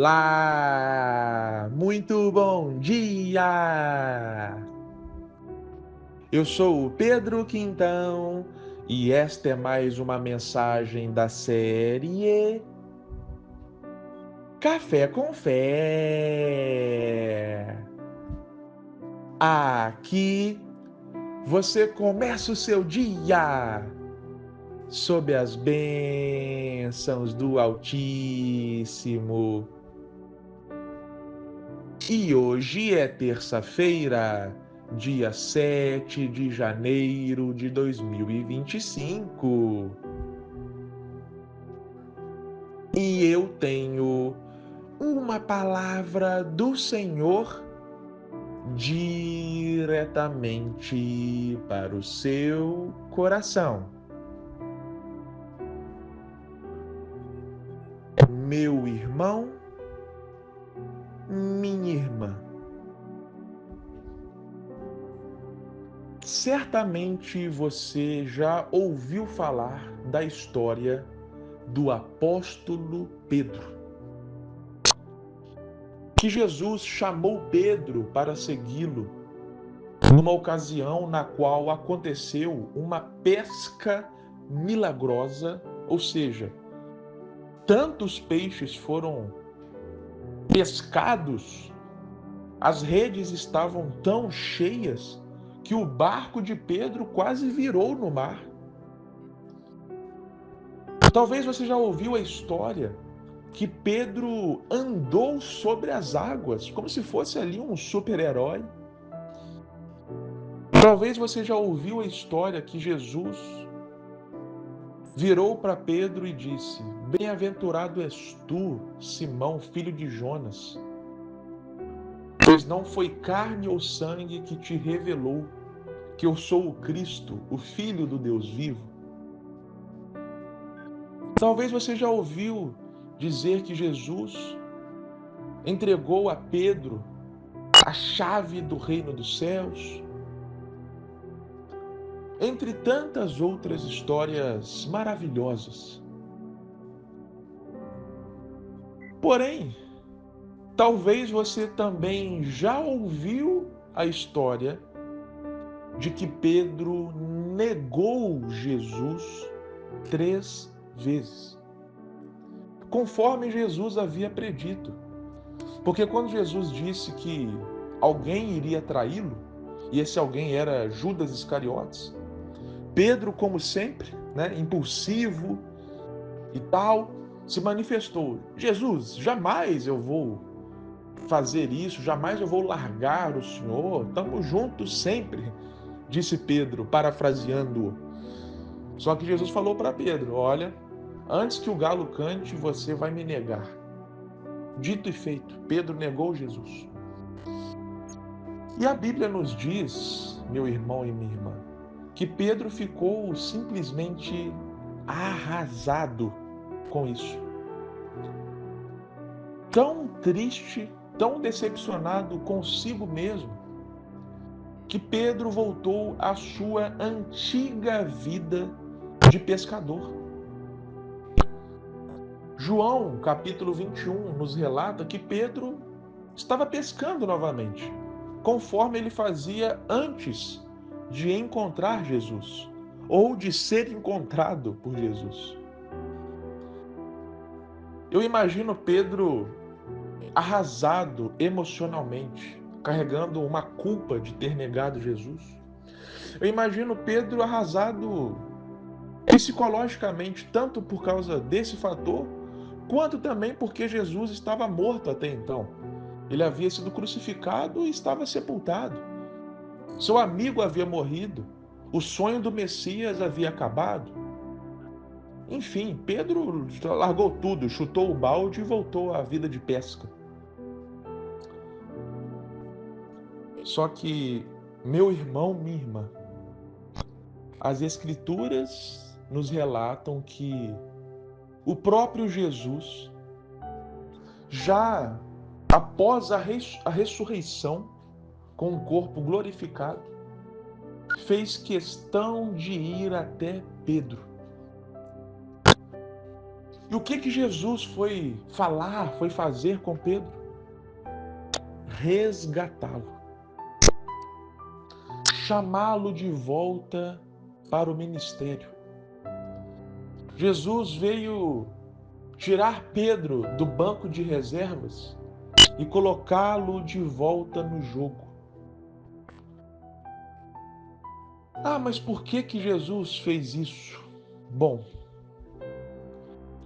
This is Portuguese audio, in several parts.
Olá! Muito bom dia! Eu sou o Pedro Quintão e esta é mais uma mensagem da série Café com Fé. Aqui você começa o seu dia sob as bênçãos do Altíssimo. E hoje é terça-feira, dia 7 de janeiro de 2025. E eu tenho uma palavra do Senhor diretamente para o seu coração. Meu irmão, minha irmã, certamente você já ouviu falar da história do apóstolo Pedro, que Jesus chamou Pedro para segui-lo numa ocasião na qual aconteceu uma pesca milagrosa, ou seja, tantos peixes foram pescados, as redes estavam tão cheias que o barco de Pedro quase virou no mar. Talvez você já ouviu a história que Pedro andou sobre as águas, como se fosse ali um super-herói. Talvez você já ouviu a história que Jesus virou para Pedro e disse: Bem-aventurado és tu, Simão, filho de Jonas, pois não foi carne ou sangue que te revelou que eu sou o Cristo, o Filho do Deus vivo. Talvez você já ouviu dizer que Jesus entregou a Pedro a chave do reino dos céus, entre tantas outras histórias maravilhosas. Porém, talvez você também já ouviu a história de que Pedro negou Jesus 3 vezes, conforme Jesus havia predito. Porque quando Jesus disse que alguém iria traí-lo, e esse alguém era Judas Iscariotes, Pedro, como sempre, impulsivo e tal, se manifestou: Jesus, jamais eu vou fazer isso, jamais eu vou largar o Senhor, estamos juntos sempre, disse Pedro, parafraseando-o. Só que Jesus falou para Pedro: olha, antes que o galo cante, você vai me negar. Dito e feito, Pedro negou Jesus. E a Bíblia nos diz, meu irmão e minha irmã, que Pedro ficou simplesmente arrasado com isso. Tão triste, tão decepcionado consigo mesmo, que Pedro voltou à sua antiga vida de pescador. João, capítulo 21, nos relata que Pedro estava pescando novamente, conforme ele fazia antes de encontrar Jesus, ou de ser encontrado por Jesus. Eu imagino Pedro arrasado emocionalmente, carregando uma culpa de ter negado Jesus. Eu imagino Pedro arrasado psicologicamente, tanto por causa desse fator, quanto também porque Jesus estava morto até então. Ele havia sido crucificado e estava sepultado. Seu amigo havia morrido. O sonho do Messias havia acabado. Enfim, Pedro largou tudo, chutou o balde e voltou à vida de pesca. Só que, meu irmão, minha irmã, as Escrituras nos relatam que o próprio Jesus, já após a ressurreição, com o corpo glorificado, fez questão de ir até Pedro E o que Jesus foi falar, foi fazer com Pedro? Resgatá-lo, chamá-lo de volta para o ministério. Jesus veio tirar Pedro do banco de reservas e colocá-lo de volta no jogo. Ah, mas por que Jesus fez isso? Bom,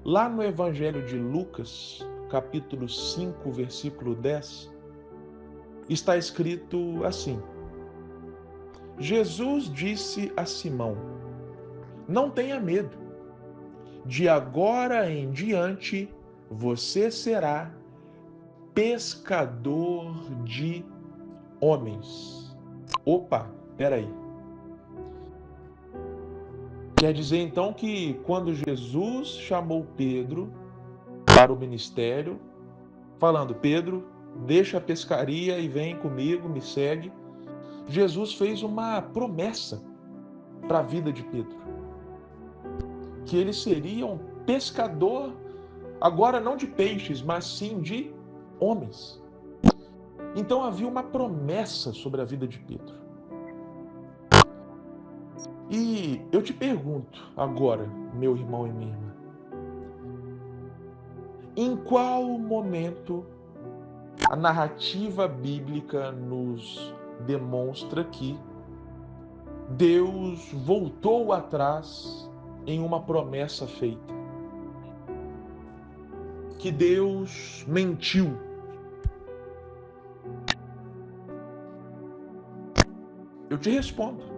lá no Evangelho de Lucas, capítulo 5, versículo 10, está escrito assim: Jesus disse a Simão: não tenha medo, de agora em diante você será pescador de homens. Opa, peraí. Quer dizer então que quando Jesus chamou Pedro para o ministério, falando: Pedro, deixa a pescaria e vem comigo, me segue, Jesus fez uma promessa para a vida de Pedro, que ele seria um pescador, agora não de peixes, mas sim de homens. Então havia uma promessa sobre a vida de Pedro. E eu te pergunto agora, meu irmão e minha irmã, em qual momento a narrativa bíblica nos demonstra que Deus voltou atrás em uma promessa feita? Que Deus mentiu? Eu te respondo: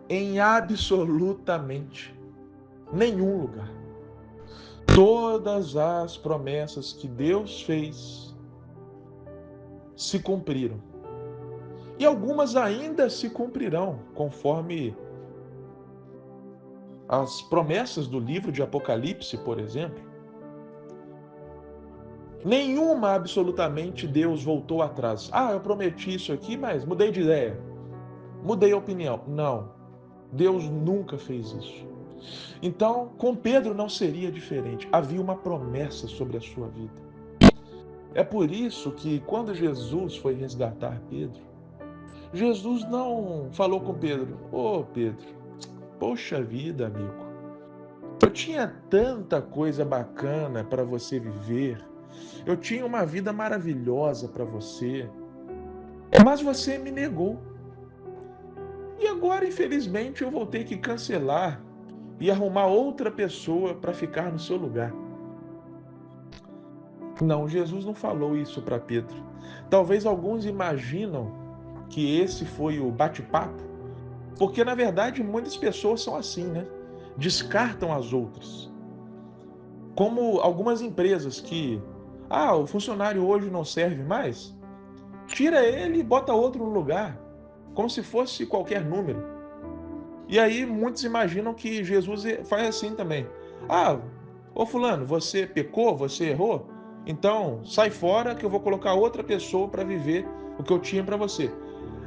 em absolutamente nenhum lugar. Todas as promessas que Deus fez se cumpriram. E algumas ainda se cumprirão, conforme as promessas do livro de Apocalipse, por exemplo. Nenhuma absolutamente Deus voltou atrás. Ah, eu prometi isso aqui, mas mudei de ideia. Mudei a opinião. Não. Deus nunca fez isso. Então, com Pedro não seria diferente. Havia uma promessa sobre a sua vida. É por isso que quando Jesus foi resgatar Pedro, Jesus não falou com Pedro: ô Pedro, poxa vida, amigo, eu tinha tanta coisa bacana para você viver, eu tinha uma vida maravilhosa para você, mas você me negou. E agora, infelizmente, eu vou ter que cancelar e arrumar outra pessoa para ficar no seu lugar. Não, Jesus não falou isso para Pedro. Talvez alguns imaginam que esse foi o bate-papo, porque na verdade muitas pessoas são assim, né? Descartam as outras. Como algumas empresas que, o funcionário hoje não serve mais, tira ele e bota outro no lugar, como se fosse qualquer número. E aí muitos imaginam que Jesus faz assim também. Ô fulano, você pecou, você errou? Então sai fora que eu vou colocar outra pessoa para viver o que eu tinha para você.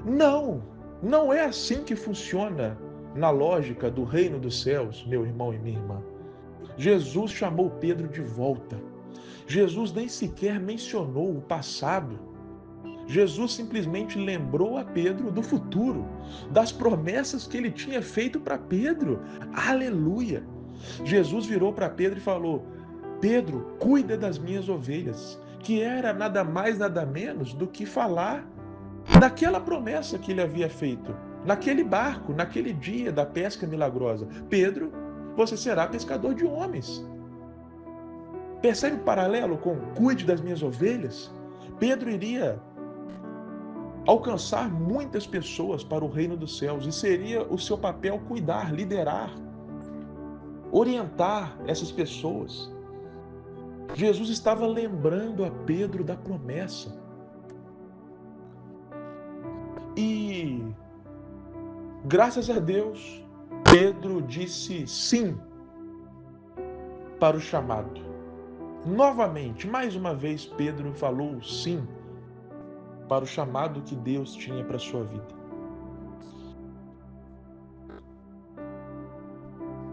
Não, não é assim que funciona na lógica do reino dos céus, meu irmão e minha irmã. Jesus chamou Pedro de volta. Jesus nem sequer mencionou o passado. Jesus simplesmente lembrou a Pedro do futuro, das promessas que ele tinha feito para Pedro. Aleluia! Jesus virou para Pedro e falou: Pedro, cuida das minhas ovelhas, que era nada mais, nada menos do que falar daquela promessa que ele havia feito, naquele barco, naquele dia da pesca milagrosa. Pedro, você será pescador de homens. Percebe o paralelo com cuide das minhas ovelhas? Pedro iria alcançar muitas pessoas para o reino dos céus e seria o seu papel cuidar, liderar, orientar essas pessoas. Jesus estava lembrando a Pedro da promessa. E, graças a Deus, Pedro disse sim para o chamado. Novamente, mais uma vez, Pedro falou sim para o chamado que Deus tinha para a sua vida.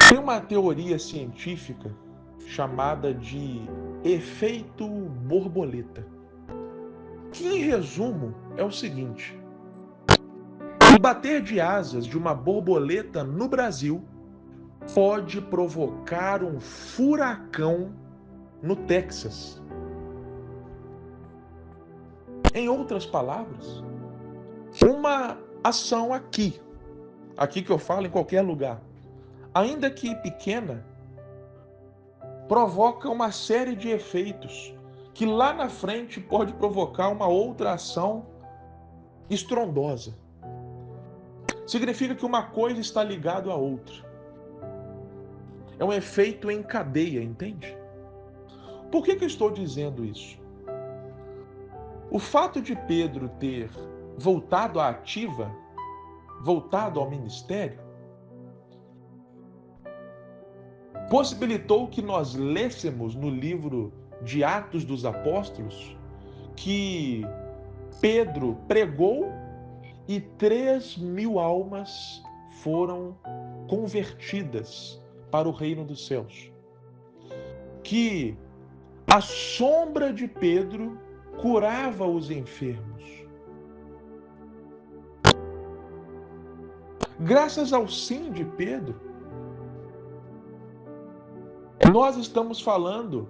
Tem uma teoria científica chamada de efeito borboleta, que em resumo é o seguinte: o bater de asas de uma borboleta no Brasil pode provocar um furacão no Texas. Em outras palavras, uma ação aqui que eu falo em qualquer lugar, ainda que pequena, provoca uma série de efeitos que lá na frente pode provocar uma outra ação estrondosa. Significa que uma coisa está ligada à outra. É um efeito em cadeia, entende? Por que eu estou dizendo isso? O fato de Pedro ter voltado à ativa, voltado ao ministério, possibilitou que nós lêssemos no livro de Atos dos Apóstolos que Pedro pregou e 3.000 almas foram convertidas para o reino dos céus. Que a sombra de Pedro curava os enfermos. Graças ao sim de Pedro, nós estamos falando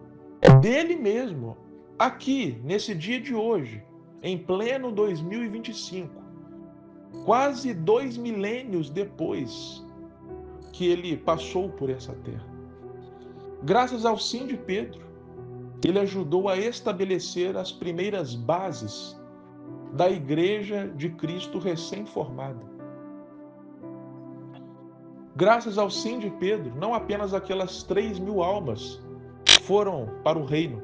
dele mesmo, aqui, nesse dia de hoje, em pleno 2025, quase 2 milênios depois que ele passou por essa terra. Graças ao sim de Pedro, ele ajudou a estabelecer as primeiras bases da Igreja de Cristo recém-formada. Graças ao sim de Pedro, não apenas aquelas 3.000 almas foram para o reino,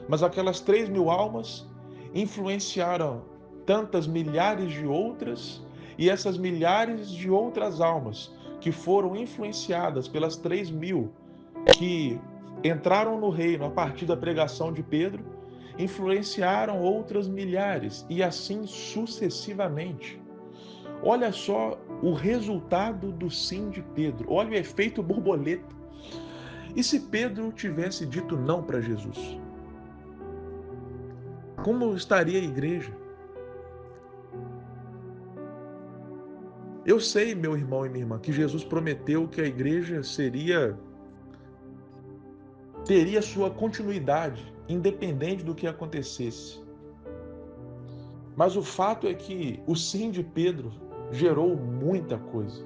mas aquelas 3.000 almas influenciaram tantas milhares de outras, e essas milhares de outras almas que foram influenciadas pelas 3.000 que entraram no reino a partir da pregação de Pedro, influenciaram outras milhares, e assim sucessivamente. Olha só o resultado do sim de Pedro. Olha o efeito borboleta. E se Pedro tivesse dito não para Jesus? Como estaria a igreja? Eu sei, meu irmão e minha irmã, que Jesus prometeu que a igreja teria sua continuidade, independente do que acontecesse. Mas o fato é que o sim de Pedro gerou muita coisa.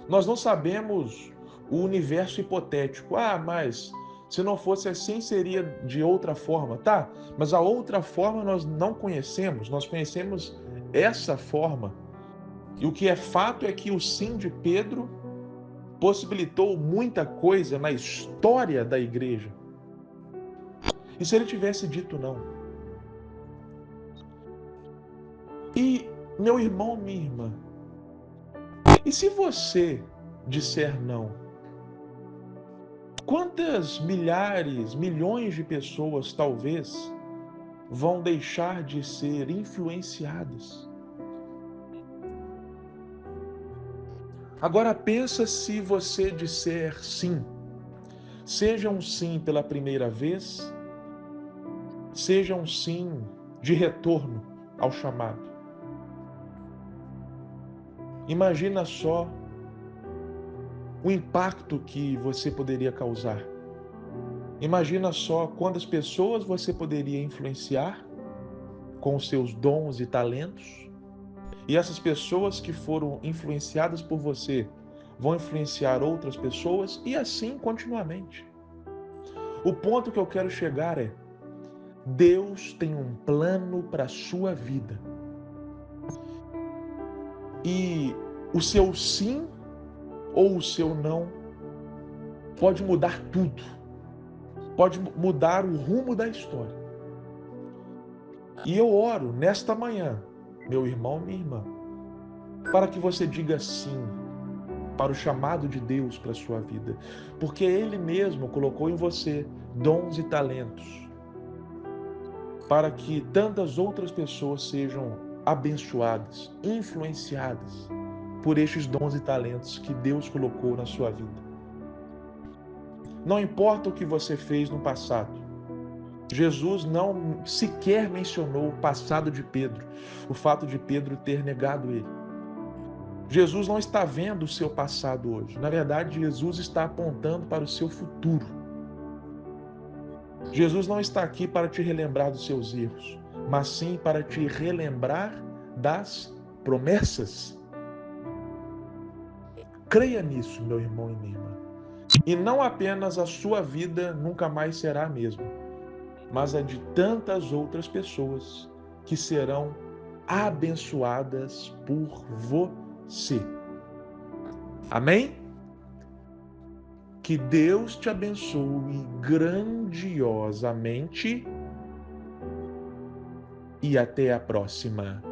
Nós não sabemos o universo hipotético. Mas se não fosse assim, seria de outra forma. Tá, mas a outra forma nós não conhecemos. Nós conhecemos essa forma. E o que é fato é que o sim de Pedro possibilitou muita coisa na história da igreja. E se ele tivesse dito não? E, meu irmão, minha irmã, e se você disser não? Quantas milhares, milhões de pessoas talvez vão deixar de ser influenciadas? Agora pensa se você disser sim. Seja um sim pela primeira vez, seja um sim de retorno ao chamado. Imagina só o impacto que você poderia causar. Imagina só quantas pessoas você poderia influenciar com os seus dons e talentos. E essas pessoas que foram influenciadas por você vão influenciar outras pessoas, e assim continuamente. O ponto que eu quero chegar é: Deus tem um plano para a sua vida. E o seu sim ou o seu não pode mudar tudo. Pode mudar o rumo da história. E eu oro nesta manhã, meu irmão, minha irmã, para que você diga sim para o chamado de Deus para a sua vida. Porque Ele mesmo colocou em você dons e talentos para que tantas outras pessoas sejam abençoadas, influenciadas por estes dons e talentos que Deus colocou na sua vida. Não importa o que você fez no passado. Jesus não sequer mencionou o passado de Pedro, o fato de Pedro ter negado ele. Jesus não está vendo o seu passado hoje. Na verdade, Jesus está apontando para o seu futuro. Jesus não está aqui para te relembrar dos seus erros, mas sim para te relembrar das promessas. Creia nisso, meu irmão e minha irmã. E não apenas a sua vida nunca mais será a mesma, mas a de tantas outras pessoas que serão abençoadas por você. Amém? Que Deus te abençoe grandiosamente e até a próxima.